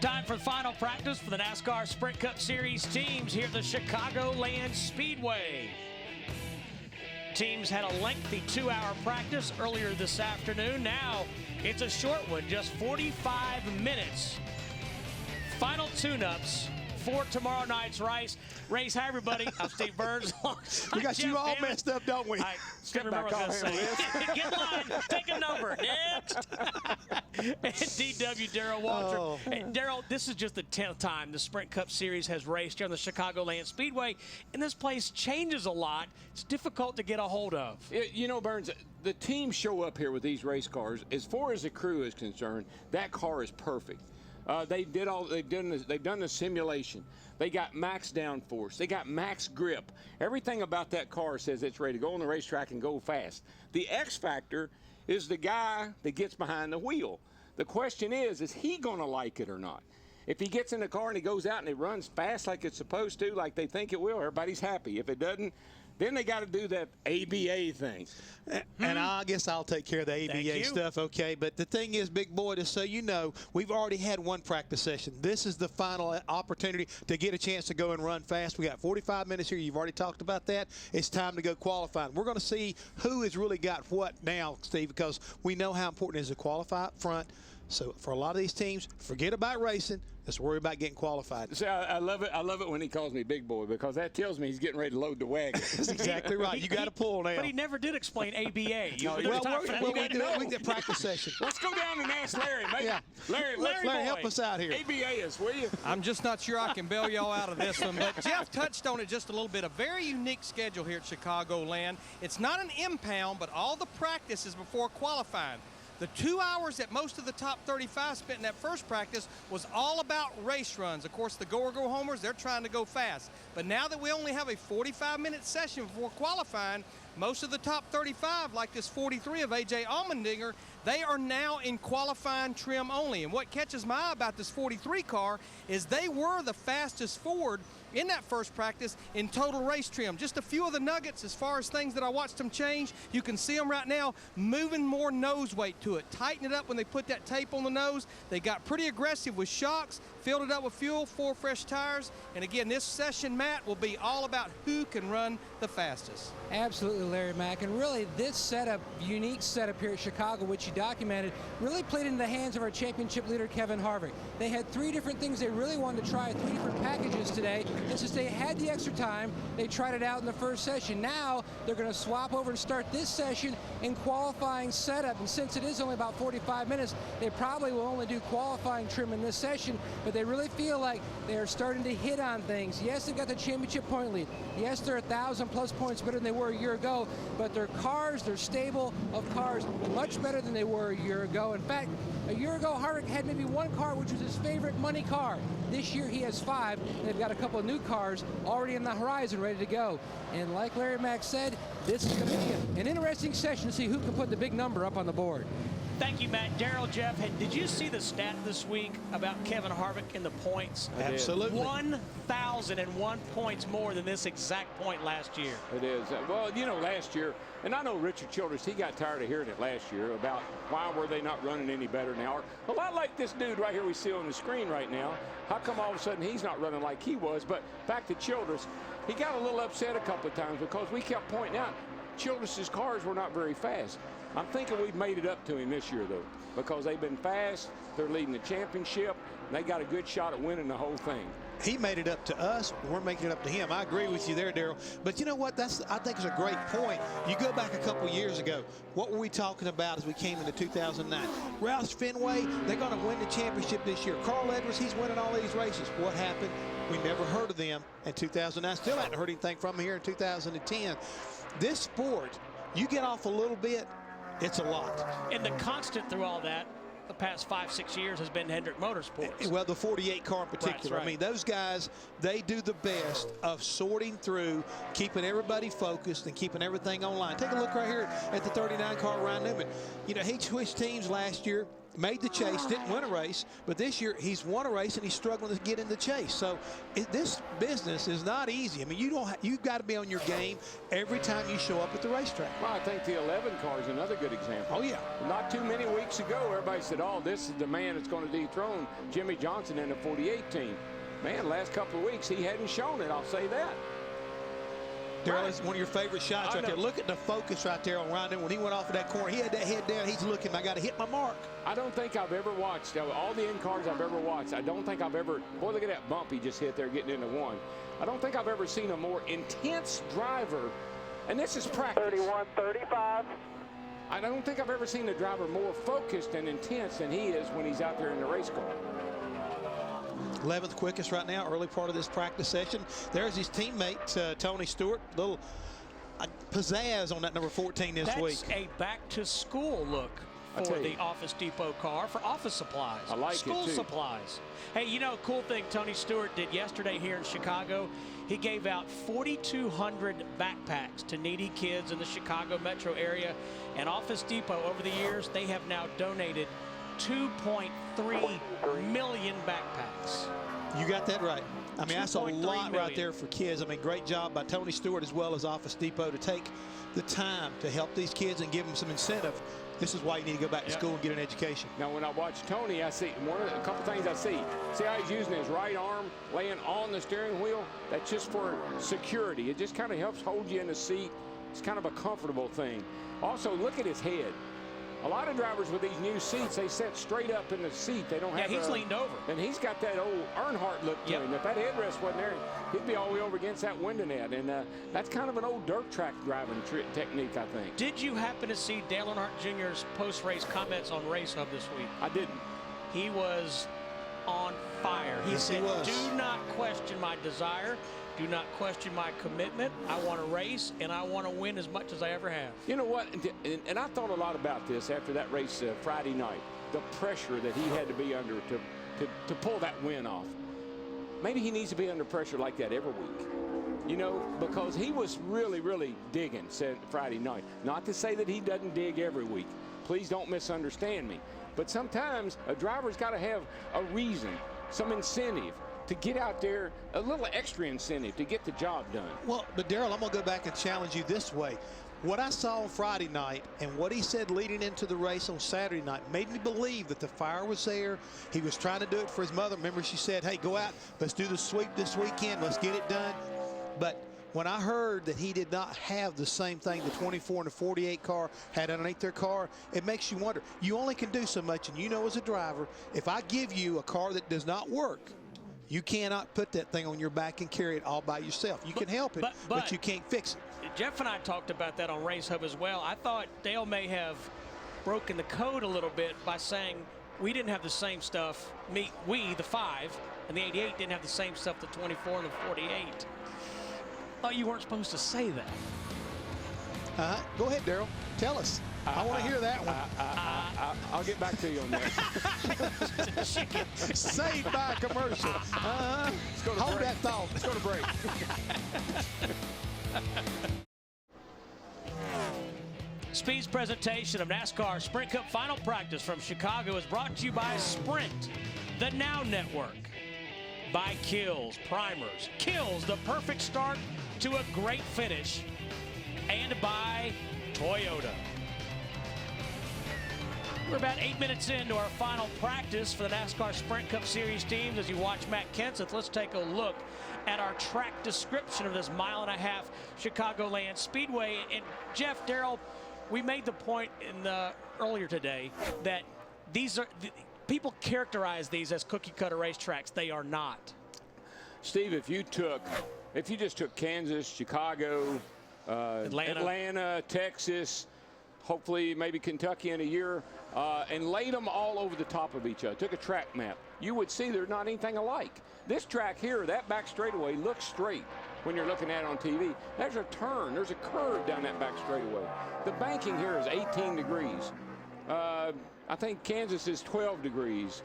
Time for final practice for the NASCAR Sprint Cup Series teams here at the Chicagoland Speedway. Teams had a lengthy 2-hour practice earlier this afternoon. Now it's a short one, just 45 minutes. Final tune-ups for tomorrow night's race. Hi, everybody. I'm Steve Burns. We got you all messed up, don't we? I can't remember what I was going to say. Get in line. Take a number. Next. And DW Darrell Walter. Oh. And Darrell, this is just the 10th time the Sprint Cup Series has raced here on the Chicagoland Speedway, and this place changes a lot. It's difficult to get a hold of. You know, Burns, the teams show up here with these race cars. As far as the crew is concerned, that car is perfect. They've done the simulation. They got max downforce. They got max grip. Everything about that car says it's ready to go on the racetrack and go fast. The X factor is the guy that gets behind the wheel. The question is he going to like it or not? If he gets in the car and he goes out and it runs fast like it's supposed to, like they think it will, everybody's happy. If it doesn't, then they got to do that ABA thing. And I guess I'll take care of the ABA stuff, okay? But the thing is, big boy, just so you know, we've already had one practice session. This is the final opportunity to get a chance to go and run fast. We got 45 minutes here. You've already talked about that. It's time to go qualifying. We're going to see who has really got what now, Steve, because we know how important it is to qualify up front. So for a lot of these teams, forget about racing. Let's worry about getting qualified. See, I love it. I love it when he calls me big boy, because that tells me he's getting ready to load the wagon. That's exactly right. You got to pull now. But he never did explain ABA. We did a practice session. Let's go down and ask Larry. Maybe. Yeah. Larry, help us out here. ABA is, will you? I'm just not sure I can bail y'all out of this one, but Jeff touched on it just a little bit. A very unique schedule here at Chicagoland. It's not an impound, but all the practice is before qualifying. The 2 hours that most of the top 35 spent in that first practice was all about race runs. Of course, the go-or-go-homers, they're trying to go fast. But now that we only have a 45-minute session before qualifying, most of the top 35, like this 43 of A.J. Allmendinger, they are now in qualifying trim only. And what catches my eye about this 43 car is they were the fastest Ford in that first practice in total race trim. Just a few of the nuggets as far as things that I watched them change. You can see them right now moving more nose weight to it. Tighten it up when they put that tape on the nose. They got pretty aggressive with shocks, filled it up with fuel, 4 fresh tires. And again, this session, Matt, will be all about who can run the fastest. Absolutely, Larry Mack. And really, this setup, unique setup here at Chicago, which you documented, really played into the hands of our championship leader, Kevin Harvick. They had 3 different things they really wanted to try, 3 different packages today. And since they had the extra time, they tried it out in the first session. Now they're going to swap over and start this session in qualifying setup. And since it is only about 45 minutes, they probably will only do qualifying trim in this session, but they really feel like they are starting to hit on things. Yes, they got the championship point lead. Yes, they're 1,000+ points better than they were a year ago, but their cars, their stable of cars, much better than they were a year ago. In fact, a year ago, Harvick had maybe 1 car, which was his favorite money car. This year, he has 5, and they've got a couple of new cars already in the horizon, ready to go. And like Larry Mack said, this is going to be an interesting session to see who can put the big number up on the board. Thank you, Matt. Darrell, Jeff, did you see the stat this week about Kevin Harvick in the points? Absolutely. 1,001 points more than this exact point last year. It is. Well, you know, last year, and I know Richard Childress, he got tired of hearing it last year about why were they not running any better now. A lot like this dude right here we see on the screen right now. How come all of a sudden he's not running like he was? But back to Childress, he got a little upset a couple of times because we kept pointing out Childress's cars were not very fast. I'm thinking we've made it up to him this year, though, because they've been fast, they're leading the championship, and they got a good shot at winning the whole thing. He made it up to us. We're making it up to him. I agree with you there, Darrell. But you know what? I think it's a great point. You go back a couple years ago. What were we talking about as we came into 2009? Roush Fenway, they're going to win the championship this year. Carl Edwards, he's winning all these races. What happened? We never heard of them in 2009. Still haven't heard anything from them here in 2010. This sport, you get off a little bit, it's a lot. And the constant through all that, the past 5-6 years, has been Hendrick Motorsports. Well, the 48 car in particular. Right. I mean, those guys, they do the best of sorting through, keeping everybody focused and keeping everything online. Take a look right here at the 39 car, Ryan Newman. You know, he switched teams last year. made the chase, didn't win a race, but this year he's won a race and he's struggling to get in the chase. So this business is not easy. I mean, you've got to be on your game every time you show up at the racetrack. Well, I think the 11 car is another good example. Oh, yeah. Not too many weeks ago, everybody said, oh, this is the man that's going to dethrone Jimmy Johnson in the 48 team. Man, last couple of weeks, he hadn't shown it, I'll say that. Darrell, it's one of your favorite shots right there. Look at the focus right there on Rondon. When he went off of that corner, he had that head down. He's looking, I got to hit my mark. I don't think I've ever watched, all the end cars I've ever watched, I don't think I've ever, boy, look at that bump he just hit there getting into one. I don't think I've ever seen a more intense driver, and this is practice. 31-35. I don't think I've ever seen a driver more focused and intense than he is when he's out there in the race car. 11th quickest right now, early part of this practice session. There's his teammate, Tony Stewart. Little pizzazz on that number 14 this week. That's a back-to-school look for the Office Depot car for office supplies. I like school it, too. supplies. Hey, you know, cool thing Tony Stewart did yesterday here in Chicago, he gave out 4,200 backpacks to needy kids in the Chicago metro area. And Office Depot, over the years, they have now donated 2.3 million backpacks. You got that right. I mean, that's a lot right there for kids. I mean, great job by Tony Stewart as well as Office Depot to take the time to help these kids and give them some incentive. This is why you need to go back to school and get an education. Now, when I watch Tony, I see a couple things I see. See how he's using his right arm, laying on the steering wheel? That's just for security. It just kind of helps hold you in the seat. It's kind of a comfortable thing. Also, look at his head. A lot of drivers with these new seats, they sit straight up in the seat. They don't have. Yeah, he's leaned over. And he's got that old Earnhardt look to him. If that headrest wasn't there, he'd be all the way over against that window net. And that's kind of an old dirt track driving technique, I think. Did you happen to see Dale Earnhardt Jr.'s post-race comments on Race Hub this week? I didn't. He was on fire. He said, do not question my desire. Do not question my commitment. I want to race, and I want to win as much as I ever have. You know what? And I thought a lot about this after that race Friday night. The pressure that he had to be under to pull that win off. Maybe he needs to be under pressure like that every week. You know, because he was really, really digging Friday night. Not to say that he doesn't dig every week. Please don't misunderstand me. But sometimes a driver's got to have a reason, some incentive to get out there, a little extra incentive to get the job done. Well, but Darrell, I'm going to go back and challenge you this way. What I saw on Friday night and what he said leading into the race on Saturday night made me believe that the fire was there. He was trying to do it for his mother. Remember, she said, hey, go out, let's do the sweep this weekend, let's get it done. But when I heard that he did not have the same thing the 24 and the 48 car had underneath their car, it makes you wonder. You only can do so much, and you know as a driver, if I give you a car that does not work, you cannot put that thing on your back and carry it all by yourself. You can help it, but you can't fix it. Jeff and I talked about that on Race Hub as well. I thought Dale may have broken the code a little bit by saying we didn't have the same stuff. We, the 5, and the 88 didn't have the same stuff, the 24 and the 48. Thought you weren't supposed to say that. Go ahead, Darrell. Tell us. I want to hear that one. I'll get back to you on that. Saved by a commercial. Hold that thought. Let's go to break. Speed's presentation of NASCAR Sprint Cup Final Practice from Chicago is brought to you by Sprint, the Now Network, by Kills Primers. Kills, the perfect start to a great finish, and by Toyota. We're about 8 minutes into our final practice for the NASCAR Sprint Cup Series teams. As you watch Matt Kenseth, let's take a look at our track description of this 1.5 mile Chicagoland Speedway. And Jeff, Darrell, we made the point earlier today that these are people characterize these as cookie cutter racetracks. They are not. Steve, if you just took Kansas, Chicago, Atlanta, Texas, hopefully maybe Kentucky in a year, and laid them all over the top of each other, took a track map, you would see they're not anything alike. This track here, that back straightaway looks straight when you're looking at it on TV. There's a turn, there's a curve down that back straightaway. The banking here is 18 degrees. I think Kansas is 12 degrees.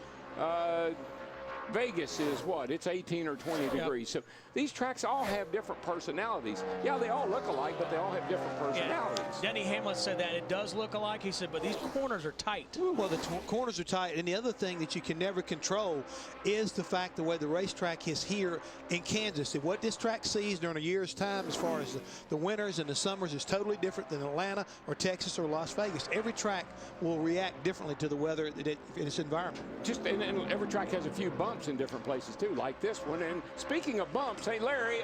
Vegas is what? It's 18 or 20 degrees. So these tracks all have different personalities. Yeah, they all look alike, but they all have different personalities. Yeah. Denny Hamlin said that it does look alike. He said, but these corners are tight. Well, the corners are tight, and the other thing that you can never control is the fact the way the racetrack is here in Kansas. And what this track sees during a year's time as far as the winters and the summers is totally different than Atlanta or Texas or Las Vegas. Every track will react differently to the weather in its environment. And every track has a few bumps in different places too, like this one. And speaking of bumps, hey Larry,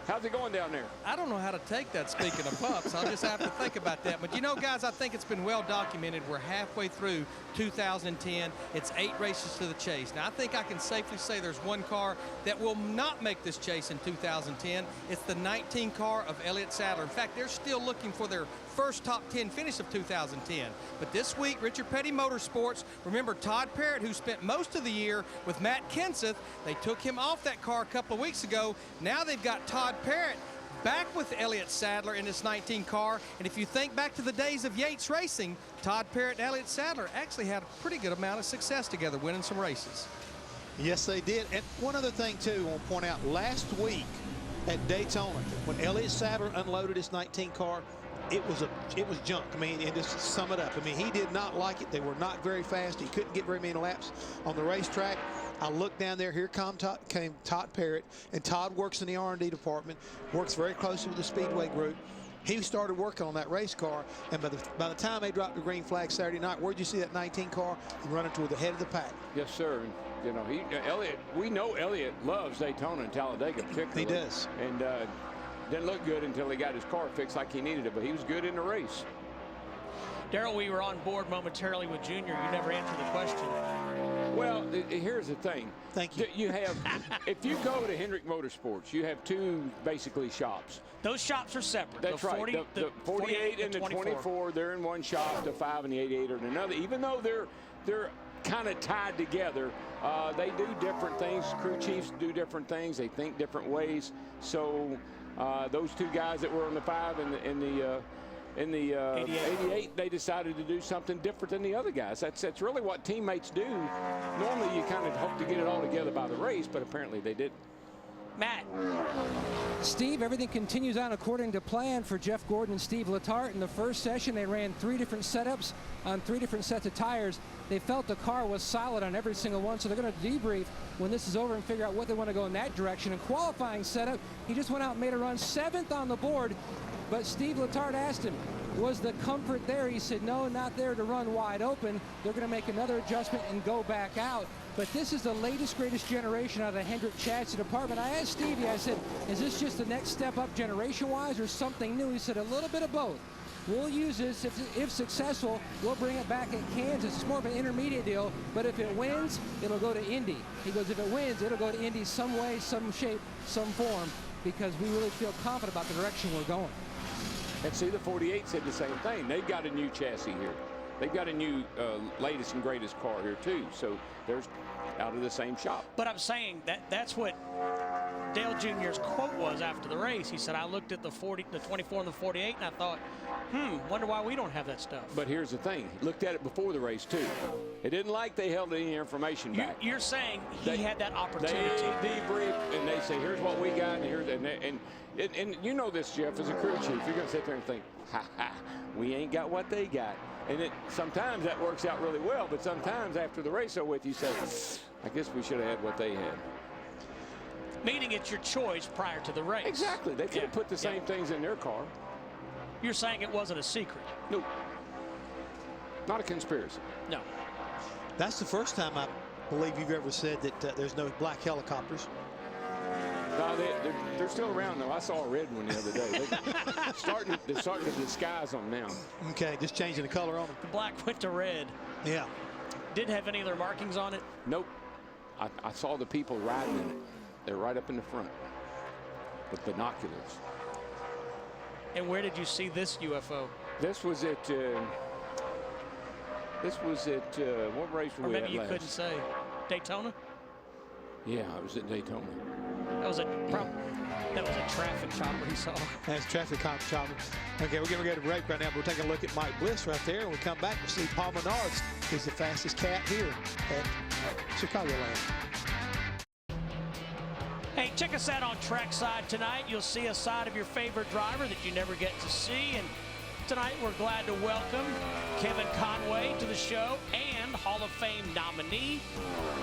how's it going down there? I don't know how to take that, speaking of bumps. I'll just have to think about that. But you know, guys, I think it's been well documented. We're halfway through 2010. It's 8 races to the chase. Now, I think I can safely say there's one car that will not make this chase in 2010. It's the 19 car of Elliott Sadler. In fact, they're still looking for their first top 10 finish of 2010. But this week, Richard Petty Motorsports, remember Todd Parrott, who spent most of the year with Matt Kenseth, they took him off that car a couple of weeks ago. Now they've got Todd Parrott back with Elliott Sadler in this 19 car. And if you think back to the days of Yates Racing, Todd Parrott and Elliott Sadler actually had a pretty good amount of success together, winning some races. Yes, they did. And one other thing, too, I want to point out, last week at Daytona, when Elliott Sadler unloaded his 19 car, it was junk. I mean, and just to sum it up, I mean, he did not like it. They were not very fast. He couldn't get very many laps on the racetrack. I looked down there. Here came Todd Parrott, and Todd works in the R&D department, works very closely with the Speedway group. He started working on that race car, and by the time they dropped the green flag Saturday night, where'd you see that 19 car? Running toward the head of the pack. Yes, sir. You know, Elliott. We know Elliott loves Daytona and Talladega particularly. He does. And didn't look good until he got his car fixed like he needed it, but he was good in the race. Darrell, we were on board momentarily with Junior. You never answered the question. Well, here's the thing. Thank you. You have, if you go to Hendrick Motorsports, you have 2 basically shops. Those shops are separate. That's the 40, right. The 48 and the 24, they're in one shop. The 5 and the 88 are in another. Even though they're kind of tied together, they do different things. Crew chiefs do different things. They think different ways. So those 2 guys that were on the 5 and the 88, they decided to do something different than the other guys. That's really what teammates do. Normally, you kind of hope to get it all together by the race, but apparently they didn't. Matt. Steve, everything continues on according to plan for Jeff Gordon and Steve Letarte. In the first session, they ran 3 different setups on 3 different sets of tires. They felt the car was solid on every single one, so they're going to debrief when this is over and figure out what they want to go in that direction. In qualifying setup, he just went out and made a run 7th on the board. But Steve Letarte asked him, was the comfort there? He said, no, not there to run wide open. They're going to make another adjustment and go back out. But this is the latest, greatest generation out of the Hendrick chassis department. I asked Stevie, I said, is this just the next step up generation-wise or something new? He said, a little bit of both. We'll use this. If successful, we'll bring it back at Kansas. It's more of an intermediate deal, but if it wins, it'll go to Indy. He goes, if it wins, it'll go to Indy some way, some shape, some form, because we really feel confident about the direction we're going. And see, the 48 said the same thing. They've got a new chassis here. They've got a new latest and greatest car here, too. So there's out of the same shop. But I'm saying that's what Dale Jr.'s quote was after the race. He said, I looked at the 24 and the 48, and I thought, wonder why we don't have that stuff. But here's the thing. Looked at it before the race, too. It didn't like they held any information back. You're saying he had that opportunity. They debrief, and they say, here's what we got, and here's and you know this, Jeff, as a crew chief, you're going to sit there and think, we ain't got what they got. And sometimes that works out really well, but sometimes after the race over with, you say, I guess we should have had what they had. Meaning it's your choice prior to the race. Exactly. They could have put the same things in their car. You're saying it wasn't a secret? No. Not a conspiracy. No. That's the first time I believe you've ever said that there's no black helicopters. No, they're still around, though. I saw a red one the other day. They're starting to disguise them now. Okay, just changing the color on them. The black went to red. Yeah. Didn't have any other markings on it? Nope. I saw the people riding in it. They're right up in the front with binoculars. And where did you see this UFO? This was at what race were we at last? Or maybe you couldn't say. Daytona? Yeah, I was at Daytona. That was a traffic chopper he saw. That's traffic chopper. Okay, we're going to go to break right now. We're taking a look at Mike Bliss right there. When we come back, we'll see Paul Menard's is the fastest cat here at Chicagoland. Hey, check us out on Trackside tonight. You'll see a side of your favorite driver that you never get to see. And tonight we're glad to welcome Kevin Conway to the show and Hall of Fame nominee,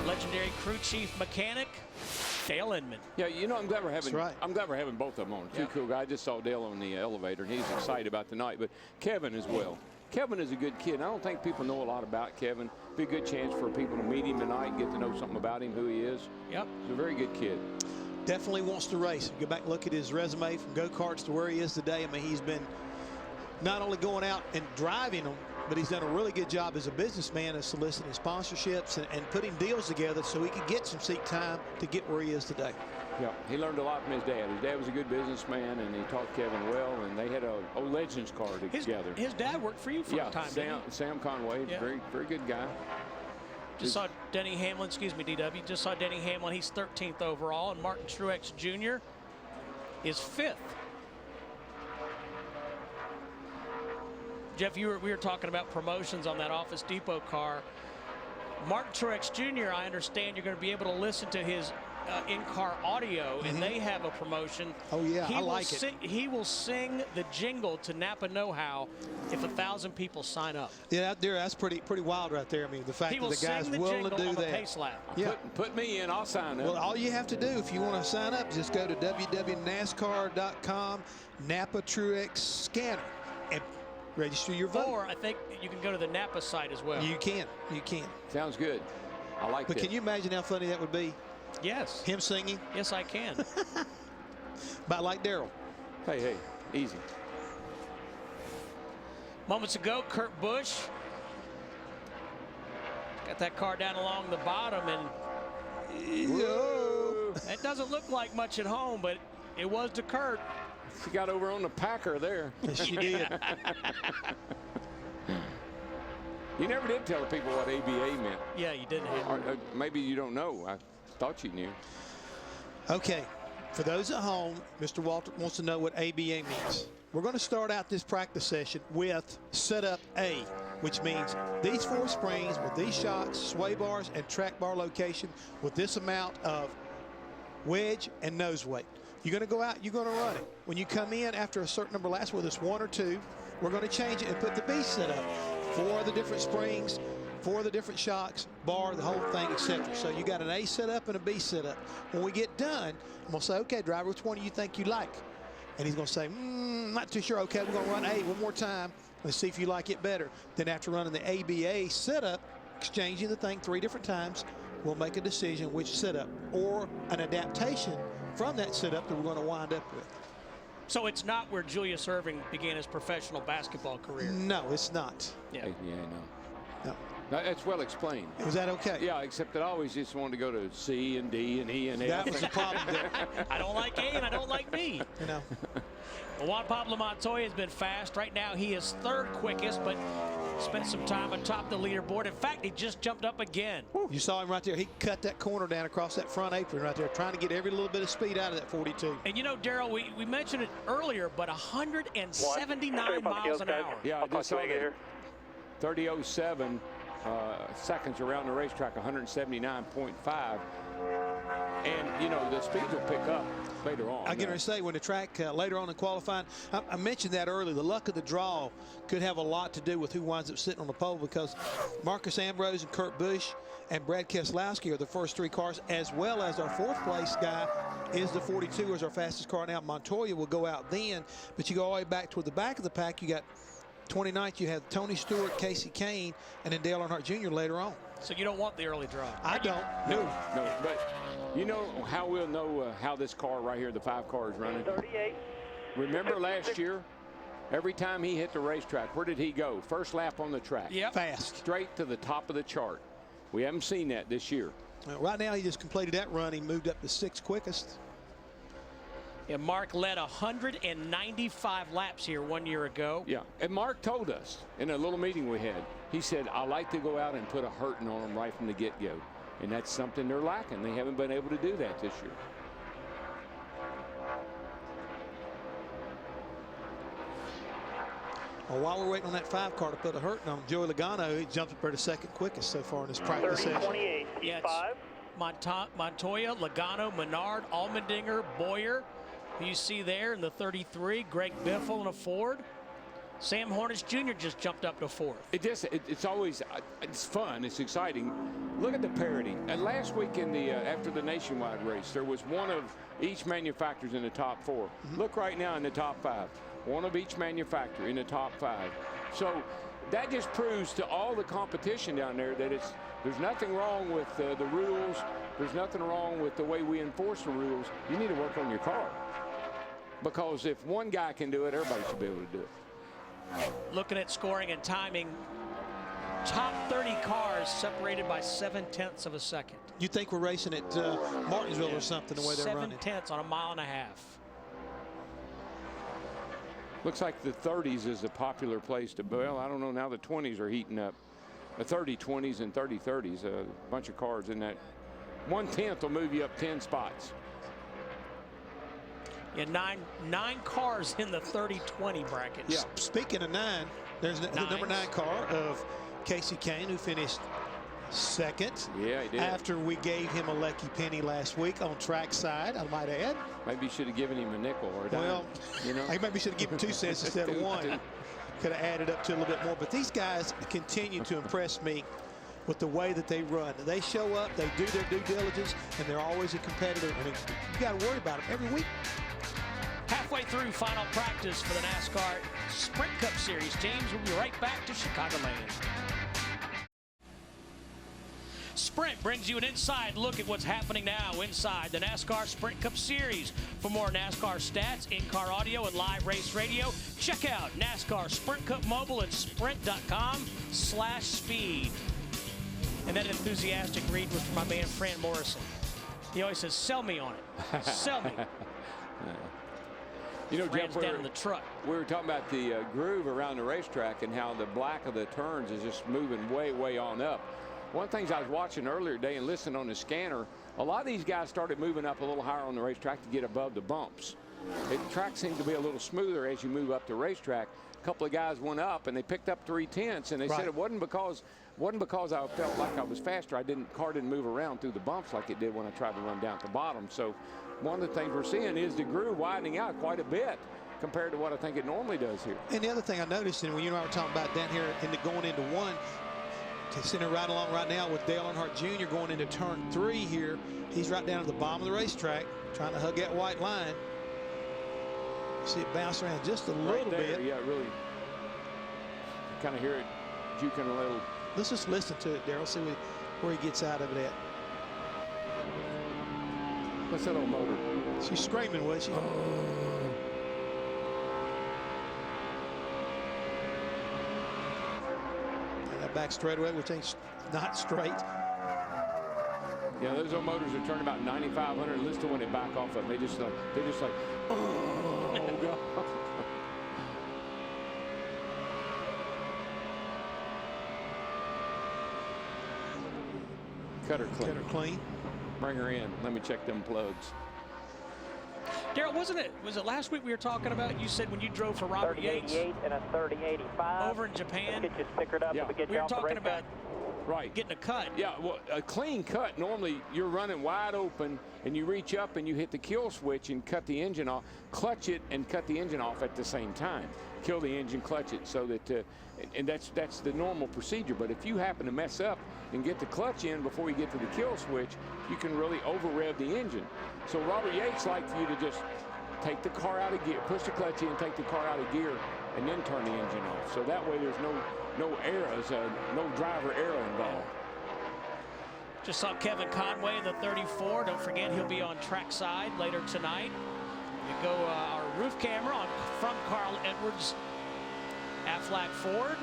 legendary crew chief mechanic, Dale Inman. Yeah, you know, I'm glad we're having. Right. I'm glad we're having both of them on. Two cool guys. I just saw Dale on the elevator, and he's excited about tonight. But Kevin as well. Kevin is a good kid. I don't think people know a lot about Kevin. Be a good chance for people to meet him tonight, get to know something about him, who he is. Yep. He's a very good kid. Definitely wants to race. Go back and look at his resume from go-karts to where he is today. I mean, he's been not only going out and driving them, but he's done a really good job as a businessman of soliciting sponsorships and putting deals together so he could get some seat time to get where he is today. Yeah, he learned a lot from his dad. His dad was a good businessman, and he taught Kevin well, and they had a Legends car together. His dad worked for you for a time, didn't he? Sam Conway, very, very good guy. Just saw Denny Hamlin, excuse me, DW, just saw Denny Hamlin. He's 13th overall, and Martin Truex Jr. is 5th. Jeff, we were talking about promotions on that Office Depot car. Martin Truex Jr., I understand you're going to be able to listen to his in-car audio, and they have a promotion. Oh, yeah, I like it. He will sing the jingle to Napa Know-How if 1,000 people sign up. Yeah, that's pretty wild right there. I mean, the fact that the guy's willing to do that. Pace lap. Yeah. Put me in, I'll sign up. Well, all you have to do if you want to sign up, just go to www.nascar.com, Napa Truex scanner, and register your vote. Or I think you can go to the Napa site as well. You can. Sounds good. I like that. But can you imagine how funny that would be? Yes. Him singing? Yes, I can. About like Daryl. Hey, easy. Moments ago, Kurt Busch got that car down along the bottom, and it doesn't look like much at home, but it was to Kurt. She got over on the Packer there. Yes, she did. You never did tell people what ABA meant. Yeah, you didn't. Or maybe you don't know. I thought you knew. Okay, for those at home, Mr. Walter wants to know what ABA means. We're going to start out this practice session with setup A, which means these 4 springs with these shocks, sway bars, and track bar location with this amount of wedge and nose weight. You're going to go out, you're going to run it. When you come in after a certain number of laps, whether it's 1 or 2, we're going to change it and put the B setup. 4 of the different springs, 4 of the different shocks, bar, the whole thing, etc. So you got an A setup and a B setup. When we get done, I'm going to say, okay, driver, which one do you think you like? And he's going to say, not too sure. Okay, we're going to run A one more time. Let's see if you like it better. Then after running the ABA setup, exchanging the thing 3 different times, we'll make a decision which setup or an adaptation from that setup that we're going to wind up with. So it's not where Julius Erving began his professional basketball career. No, it's not. Yeah. No. That's well explained. Was that okay? Yeah, except that I always just wanted to go to C and D and E and F. That was the problem there. I don't like A and I don't like B. You know. Well, Juan Pablo Montoya has been fast. Right now he is 3rd quickest, but spent some time atop the leaderboard. In fact, he just jumped up again. You saw him right there. He cut that corner down across that front apron right there, trying to get every little bit of speed out of that 42. And you know, Daryl, we mentioned it earlier, but 179 miles an hour. Yeah, I just saw that. 30:07 seconds around the racetrack, 179.5. And, you know, the speeds will pick up later on. I get her to say when the track later on in qualifying, I mentioned that earlier, the luck of the draw could have a lot to do with who winds up sitting on the pole, because Marcus Ambrose and Kurt Busch and Brad Keselowski are the first 3 cars, as well as our 4th place guy is the 42 as our fastest car now. Montoya will go out then, but you go all the way back toward the back of the pack. You got 29th, you have Tony Stewart, Casey Kane, and then Dale Earnhardt Jr. later on. So you don't want the early draw? I don't. No. But you know how we'll know how this car right here, the 5 car, is running? 38. Remember last year, every time he hit the racetrack, where did he go? First lap on the track. Yep. Fast. Straight to the top of the chart. We haven't seen that this year. Right now, he just completed that run. He moved up to 6th quickest. Yeah, Mark led 195 laps here 1 year ago. Yeah, and Mark told us in a little meeting we had, he said, I like to go out and put a hurting on them right from the get-go. And that's something they're lacking. They haven't been able to do that this year. Well, while we're waiting on that 5 car to put a hurting on Joey Logano, he jumped up there the second quickest so far in this practice session. 30-28, Yeah, P5. Montoya, Logano, Menard, Allmendinger, Boyer, who you see there in the 33, Greg Biffle in a Ford. Sam Hornish Jr. just jumped up to 4th. It's always, it's fun, it's exciting. Look at the parity. And last week in the after the nationwide race, there was one of each manufacturers in the top 4. Look right now in the top 5. One of each manufacturer in the top 5. So that just proves to all the competition down there that there's nothing wrong with the rules. There's nothing wrong with the way we enforce the rules. You need to work on your car. Because if one guy can do it, everybody should be able to do it. Looking at scoring and timing, top 30 cars separated by 0.7 of a second. You think we're racing at Martinsville or something the way they're running? 0.7 on a 1.5 miles. Looks like the 30s is a popular place to, well, I don't know, now the 20s are heating up. The 30 20s and 30 30s, a bunch of cars in that. 1/10 will move you up 10 spots. Yeah, nine cars in the 30-20 bracket. Yeah. Speaking of 9, there's the number 9 car of Casey Kane, who finished 2nd. Yeah, he did. After we gave him a lucky penny last week on track side, I might add. Maybe you should have given him a nickel or a dime. Well, you know, I maybe should have given him 2 cents instead of 1. Could have added up to a little bit more. But these guys continue to impress me with the way that they run. They show up, they do their due diligence, and they're always a competitor. I mean, you got to worry about them every week. Halfway through final practice for the NASCAR Sprint Cup Series teams. We'll be right back to Chicagoland. Sprint brings you an inside look at what's happening now inside the NASCAR Sprint Cup Series. For more NASCAR stats, in-car audio, and live race radio, check out NASCAR Sprint Cup Mobile at sprint.com/speed. And that enthusiastic read was from my man Fran Morrison. He always says, "Sell me on it. Sell me." You know, Jeff, down in the truck. We were talking about the groove around the racetrack and how the black of the turns is just moving way on up. One of the things I was watching earlier today and listening on the scanner, a lot of these guys started moving up a little higher on the racetrack to get above the bumps. The track seems to be a little smoother as you move up the racetrack. A couple of guys went up and they picked up 3/10, and they said it wasn't because I felt like I was faster. Car didn't move around through the bumps like it did when I tried to run down at the bottom. So one of the things we're seeing is the groove widening out quite a bit compared to what I think it normally does here. And the other thing I noticed, and when you and I were talking about down here going into 1, sitting right along right now with Dale Earnhardt Jr. going into turn 3 here. He's right down at the bottom of the racetrack trying to hug that white line. See it bounce around just a little bit. Yeah, really. Kind of hear it juking a little. Let's just listen to it, Darrell. See where he gets out of it at. What's that old motor? She's screaming, was she? And that back straightaway, which ain't not straight. Yeah, those old motors are turning about 9,500. Listen to when they back off of them. They just like, oh God. Cut her clean. Cut her clean. Bring her in. Let me check them plugs. Darrell, was it last week we were talking about, you said when you drove for Robert Yates? 30-88 and a 30-85. Over in Japan? Let's get you stickered up. Yeah. We were talking about right, getting a cut. Yeah, well, a clean cut, normally you're running wide open and you reach up and you hit the kill switch and cut the engine off, clutch it and cut the engine off at the same time. Kill the engine, clutch it, so that, and that's the normal procedure. But if you happen to mess up and get the clutch in before you get to the kill switch, you can really over-rev the engine. So Robert Yates liked for you to just take the car out of gear, push the clutch in, take the car out of gear, and then turn the engine off. So that way there's no errors, no driver error involved. Just saw Kevin Conway in the 34. Don't forget he'll be on trackside later tonight. We go our roof camera from Carl Edwards Aflac Ford.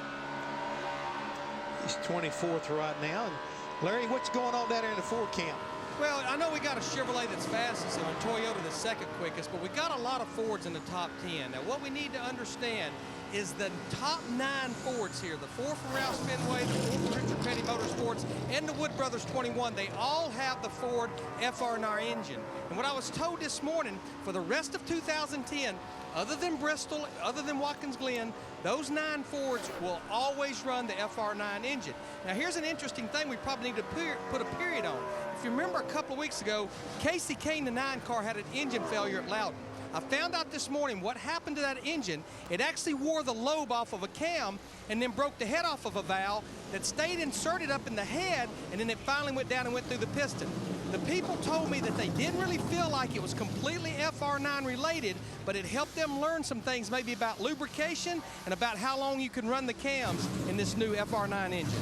He's 24th right now. And Larry, what's going on down there in the Ford camp? Well, I know we got a Chevrolet that's fastest and a Toyota the second quickest, but we got a lot of Fords in the top 10. Now, what we need to understand is the top 9 Fords here. The 4 from Roush Fenway, the 4 from Richard Petty Motorsports, and the Wood Brothers 21. They all have the Ford FR9 engine. And what I was told this morning, for the rest of 2010, other than Bristol, other than Watkins Glen, those 9 Fords will always run the FR9 engine. Now, here's an interesting thing we probably need to put a period on. If you remember a couple of weeks ago, Casey Kane, the 9 car, had an engine failure at Loudon. I found out this morning what happened to that engine. It actually wore the lobe off of a cam and then broke the head off of a valve that stayed inserted up in the head, and then it finally went down and went through the piston. The people told me that they didn't really feel like it was completely FR9 related, but it helped them learn some things maybe about lubrication and about how long you can run the cams in this new FR9 engine.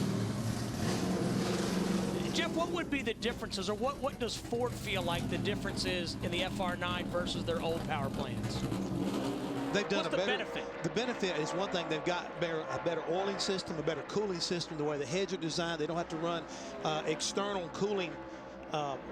Jeff, what would be the differences, or what does Ford feel like the difference is in the FR9 versus their old power plants? They've done What's a the better benefit? The benefit is one thing, they've got a better oiling system, a better cooling system, the way the heads are designed. They don't have to run external cooling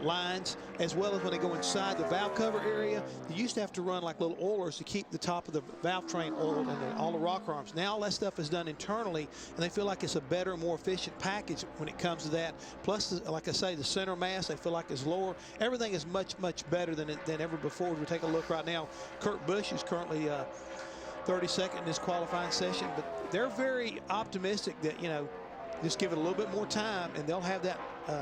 lines, as well as when they go inside the valve cover area. You used to have to run like little oilers to keep the top of the valve train oiled and all the rocker arms. Now all that stuff is done internally, and they feel like it's a better, more efficient package when it comes to that. Plus, like I say, the center mass, they feel like is lower. Everything is much, much better than ever before. We take a look right now. Kurt Busch is currently 32nd in this qualifying session, but they're very optimistic that, you know, just give it a little bit more time and they'll have that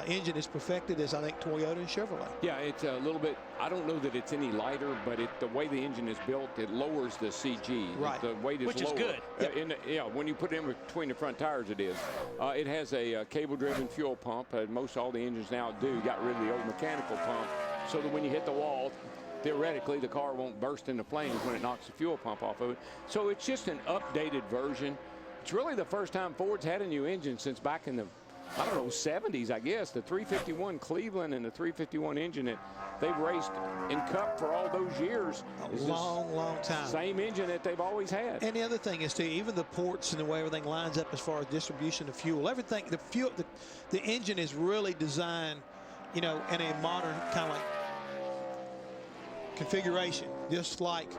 engine as perfected as I think Toyota and Chevrolet. Yeah, it's a little bit, I don't know that it's any lighter, but the way the engine is built, it lowers the CG. Right. The weight is Which lower. is good. Yeah, when you put it in between the front tires, it is. It has a cable-driven fuel pump. Most all the engines now do. Got rid of the old mechanical pump so that when you hit the wall, theoretically, the car won't burst into flames when it knocks the fuel pump off of it. So it's just an updated version. It's really the first time Ford's had a new engine since back in the, I don't know, 70s, I guess. The 351 Cleveland and the 351 engine that they've raced in Cup for all those years. A long time. Same engine that they've always had. And the other thing is, too, even the ports and the way everything lines up as far as distribution of fuel, everything, the engine is really designed, you know, in a modern kind of like configuration, just like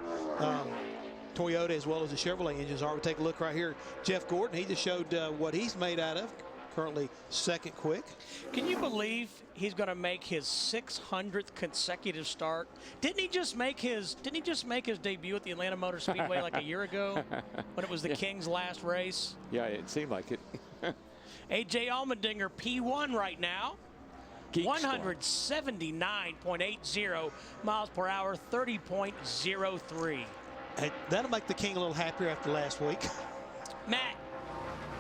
Toyota as well as the Chevrolet engines are. We take a look right here. Jeff Gordon, he just showed what he's made out of. Currently second quick. Can you believe he's going to make his 600th consecutive start? Didn't he just make his debut at the Atlanta Motor Speedway like a year ago when it was the King's last race? Yeah, it seemed like it. AJ Allmendinger P1 right now. 179.80 miles per hour, 30.03. Hey, that'll make the King a little happier after last week. Matt.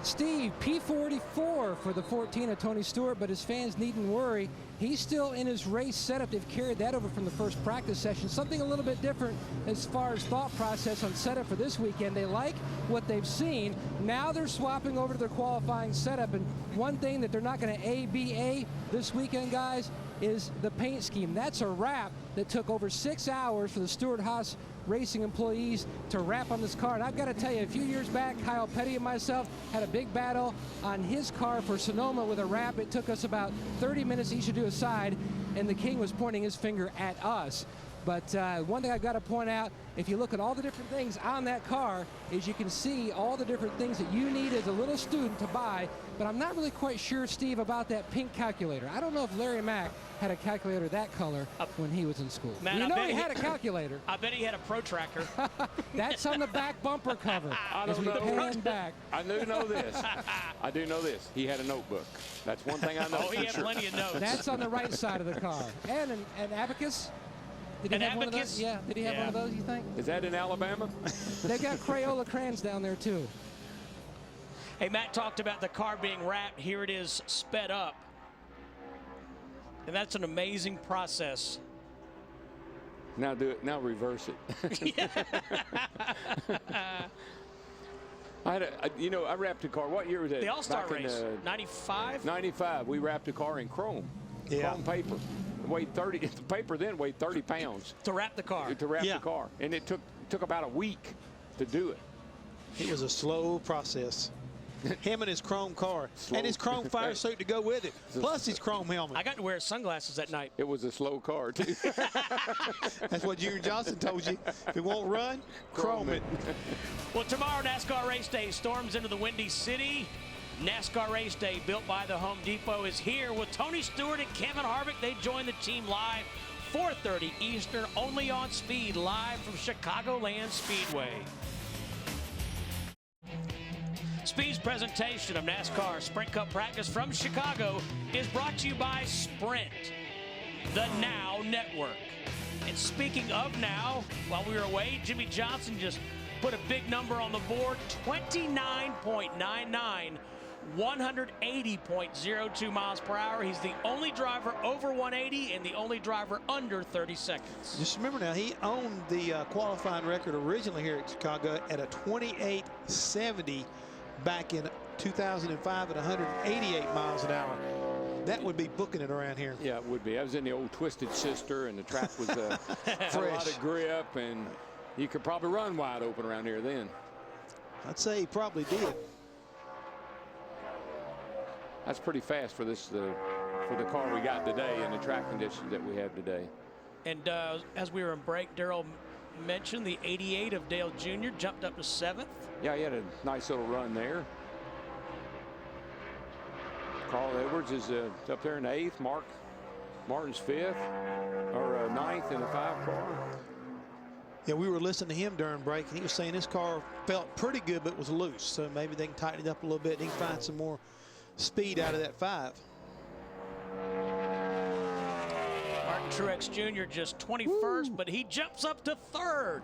Steve, P44 for the 14 of Tony Stewart, but his fans needn't worry. He's still in his race setup. They've carried that over from the first practice session. Something a little bit different as far as thought process on setup for this weekend. They like what they've seen. Now they're swapping over to their qualifying setup. And one thing that they're not going to ABA this weekend, guys, is the paint scheme. That's a wrap that took over 6 hours for the Stewart-Haas Racing employees to wrap on this car. And I've got to tell you, a few years back, Kyle Petty and myself had a big battle on his car for Sonoma with a wrap. It took us about 30 minutes each to do a side, and the King was pointing his finger at us. But one thing I've got to point out, if you look at all the different things on that car, is you can see all the different things that you need as a little student to buy. But I'm not really quite sure, Steve, about that pink calculator. I don't know if Larry Mack had a calculator that color when he was in school. Man, you know he had a calculator. I bet he had a protracker. That's on the back bumper cover. I don't know. Pan back. I do know this. I do know this. He had a notebook. That's one thing I know. Oh, he had plenty of notes. That's on the right side of the car. And an abacus. Did he have one of those? Yeah. Did he have one of those, you think? Is that in Alabama? They've got Crayola crayons down there, too. Hey, Matt talked about the car being wrapped. Here it is sped up. And that's an amazing process. Now do it. Now reverse it. I wrapped a car. What year was that? The All-Star Back race. in 95? 95. We wrapped a car in chrome. Yeah. Chrome paper. Weighed 30. The paper then weighed 30 pounds. To wrap the car. To wrap the car. And it took about a week to do it. It was a slow process. Him and his chrome car. And his chrome fire suit to go with it. Plus his chrome helmet. I got to wear sunglasses that night. It was a slow car, too. That's what Junior Johnson told you. If it won't run, chrome it. Well, tomorrow, NASCAR Race Day storms into the Windy City. NASCAR Race Day, built by the Home Depot, is here with Tony Stewart and Kevin Harvick. They join the team live, 4:30 Eastern, only on Speed, live from Chicagoland Speedway. Speed's presentation of NASCAR Sprint Cup practice from Chicago is brought to you by Sprint, the Now Network. And speaking of now, while we were away, Jimmy Johnson just put a big number on the board, 29.99, 180.02 miles per hour. He's the only driver over 180 and the only driver under 30 seconds. Just remember now, he owned the qualifying record originally here at Chicago at a 28.70 back in 2005 at 188 miles an hour. That would be booking it around here. Yeah, it would be. I was in the old Twisted Sister, and the track was a lot of grip, and you could probably run wide open around here then. I'd say he probably did. That's pretty fast for this for the car we got today and the track conditions that we have today. And as we were in break, Darrell mentioned the 88 of Dale Jr. jumped up to 7th. Yeah, he had a nice little run there. Carl Edwards is up there in 8th. Martin's 5th or 9th in the 5 car. Yeah, we were listening to him during break, and he was saying this car felt pretty good, but was loose. So maybe they can tighten it up a little bit. He can find some more speed out of that 5. Martin Truex Jr. just 21st, but he jumps up to 3rd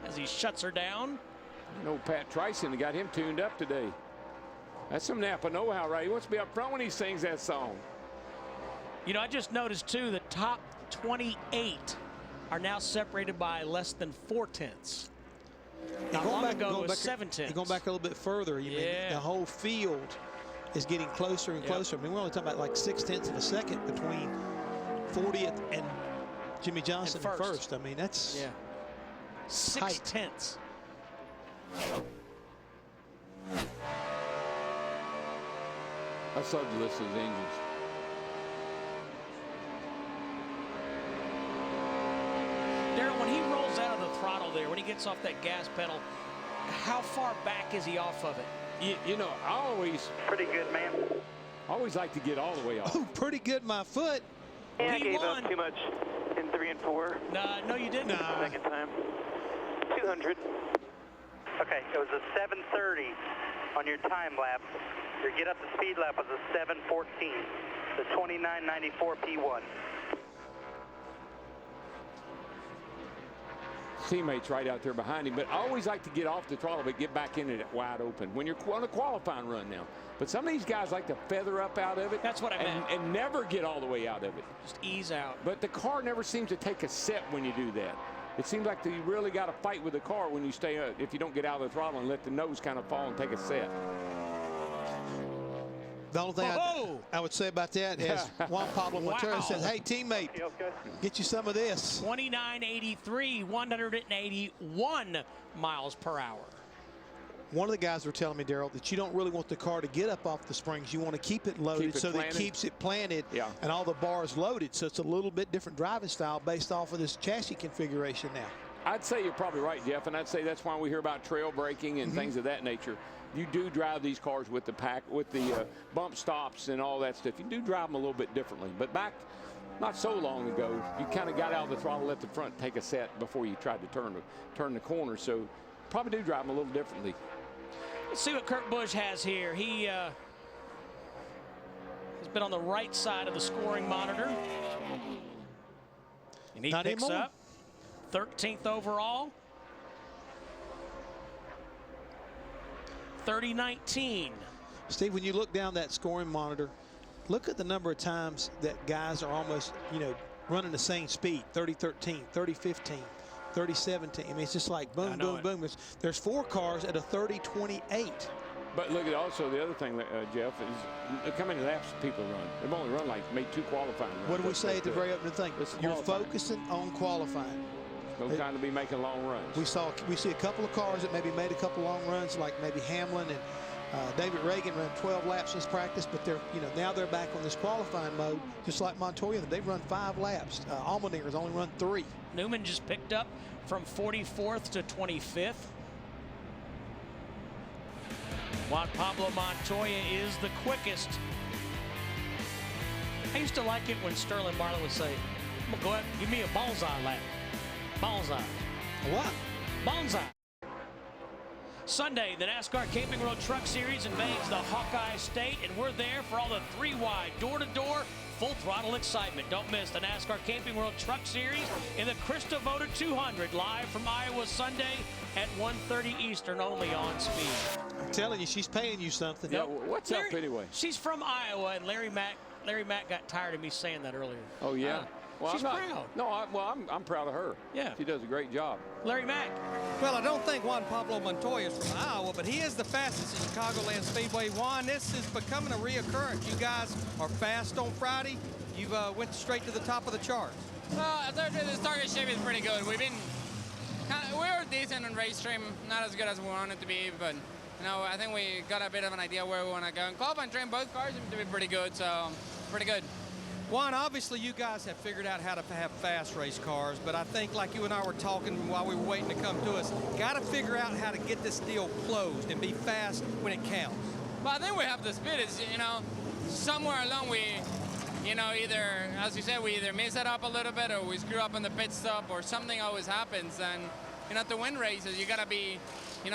as he shuts her down. You know, Pat Tryson got him tuned up today. That's some Napa know-how, right? He wants to be up front when he sings that song. You know, I just noticed, too, the top 28 are now separated by less than 4/10. Not long ago, it was 7/10. Going back a little bit further, you mean the whole field is getting closer and closer. I mean, we're only talking about like 6/10 of a second between 40th and Jimmy Johnson and first. I mean, that's 6/10. I love to listen to his engines. Darrell, when he rolls out of the throttle there, when he gets off that gas pedal, how far back is he off of it? You know, I always... Pretty good, man. I always like to get all the way off. Oh, pretty good, my foot. Yeah, I gave up too much in 3 and 4. No, you didn't. Second time. 200. Okay, it was a 7:30 on your time lapse. Your get up to speed lap was a 7:14. The 29.94 P1. Teammates right out there behind him, but I always like to get off the throttle but get back into it wide open when you're on a qualifying run now. But some of these guys like to feather up out of it. That's what I meant. And never get all the way out of it. Just ease out. But the car never seems to take a set when you do that. It seems like you really got to fight with the car when you stay, if you don't get out of the throttle and let the nose kind of fall and take a set. The only thing I would say about that is Juan Pablo Montoya says, hey, teammate, get you some of this. 29.83, 181 miles per hour. One of the guys were telling me, Darrell, that you don't really want the car to get up off the springs. You want to keep it loaded so that it keeps it planted and all the bars loaded. So it's a little bit different driving style based off of this chassis configuration now. I'd say you're probably right, Jeff, and I'd say that's why we hear about trail braking and things of that nature. You do drive these cars with the bump stops and all that stuff. You do drive them a little bit differently. But back not so long ago, you kind of got out of the throttle, let the front take a set before you tried to turn the corner. So probably do drive them a little differently. Let's see what Kurt Busch has here. He has been on the right side of the scoring monitor. And he picks up 13th overall. 30-19. Steve, when you look down that scoring monitor, look at the number of times that guys are almost, running the same speed. 30-13, 30-15, 30-17. I mean, it's just like boom, boom, boom. There's 4 cars at a 30-28. But look at also the other thing, Jeff, is look how many laps people run. They've only run made 2 qualifying runs. What do we say at the very opening thing? You're focusing on qualifying. No time to be making long runs. We see a couple of cars that maybe made a couple long runs, like maybe Hamlin and David Reagan ran 12 laps this practice, but they're, now they're back on this qualifying mode, just like Montoya. They've run 5 laps. Allmendinger's only run 3. Newman just picked up from 44th to 25th. Juan Pablo Montoya is the quickest. I used to like it when Sterling Marlin would say, "I'm gonna go out and give me a bullseye lap." Bullseye. A what? Bullseye. Sunday, the NASCAR Camping World Truck Series invades the Hawkeye State, and we're there for all the 3-wide, door-to-door, full-throttle excitement. Don't miss the NASCAR Camping World Truck Series in the Krista Voter 200, live from Iowa Sunday at 1:30 Eastern, only on Speed. I'm telling you, she's paying you something. Yeah, what's up anyway? She's from Iowa, and Larry Mack got tired of me saying that earlier. Oh, yeah? Well, she's proud. No, I'm proud of her. Yeah. She does a great job. Larry Mack. Well, I don't think Juan Pablo Montoya is from Iowa, but he is the fastest at Chicagoland Speedway. Juan, this is becoming a reoccurrence. You guys are fast on Friday. You went straight to the top of the charts. Well, the target shape is pretty good. We're decent on race trim, not as good as we wanted to be, but I think we got a bit of an idea where we want to go. And qualifying trim, both cars seem to be pretty good, so pretty good. Juan, obviously you guys have figured out how to have fast race cars, but I think, like you and I were talking while we were waiting to come to us, got to figure out how to get this deal closed and be fast when it counts. Well, I think we have the speed. It's, somewhere along we, either, as you said, we either mess it up a little bit or we screw up in the pit stop or something always happens. And, to win races, you got to be,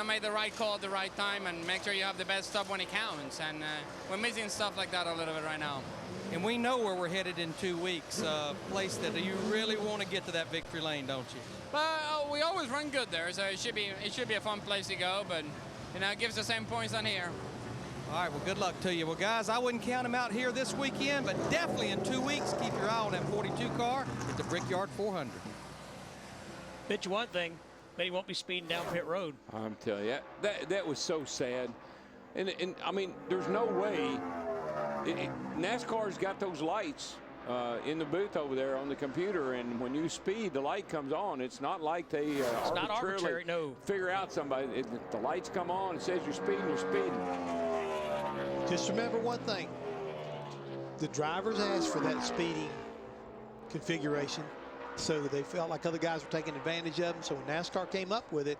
make the right call at the right time and make sure you have the best stop when it counts. And we're missing stuff like that a little bit right now. And we know where we're headed in 2 weeks, a place that you really want to get to that victory lane, don't you? Well, we always run good there, so it should be a fun place to go, but it gives the same points on here. All right, well, good luck to you. Well, guys, I wouldn't count them out here this weekend, but definitely in 2 weeks, keep your eye on that 42 car at the Brickyard 400. Bet you one thing, bet he won't be speeding down pit road. I'm telling you, that was so sad. And I mean, there's no way. NASCAR's got those lights in the booth over there on the computer, and when you speed, the light comes on. It's not like they it's not arbitrary, no. Figure out somebody. The lights come on, it says you're speeding, you're speeding. Just remember one thing. The drivers asked for that speeding configuration, so they felt like other guys were taking advantage of them. So when NASCAR came up with it,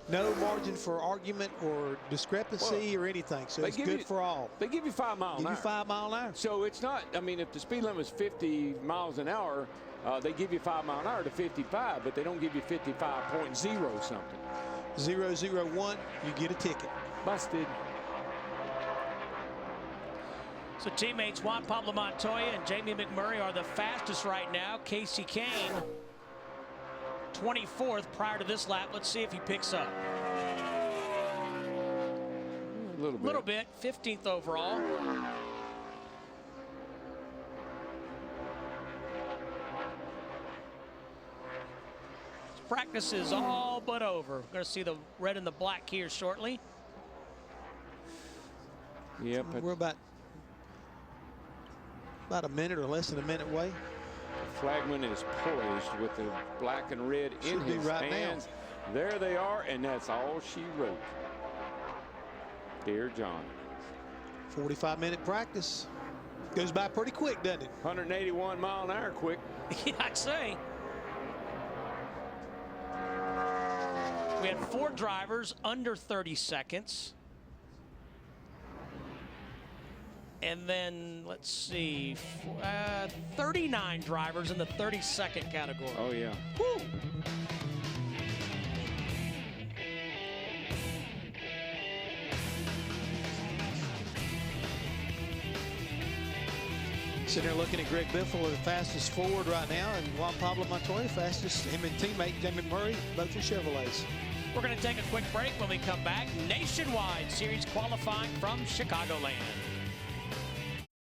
no margin for argument or discrepancy or anything. So it's good for all. They give you 5 miles an hour. Give you 5 mile an hour. So it's not, I mean, if the speed limit is 50 miles an hour, they give you 5 mile an hour to 55, but they don't give you 55.0 something. 001, you get a ticket. Busted. So teammates Juan Pablo Montoya and Jamie McMurray are the fastest right now. Casey Kane, 24th prior to this lap. Let's see if he picks up. A little bit. 15th overall. Practice is all but over. We're going to see the red and the black here shortly. Yep. We're about a minute or less than a minute away. The flagman is poised with the black and red in his hands. There they are, and that's all she wrote. Dear John. 45-minute practice. Goes by pretty quick, doesn't it? 181 mile an hour quick. Yeah, I'd say. We had 4 drivers under 30 seconds. And then, let's see, 39 drivers in the 30-second category. Oh, yeah. Woo! Sitting there looking at Greg Biffle, the fastest forward right now, and Juan Pablo Montoya, fastest. Him and teammate Jamie Murray, both are Chevrolets. We're going to take a quick break. When we come back, nationwide series qualifying from Chicagoland.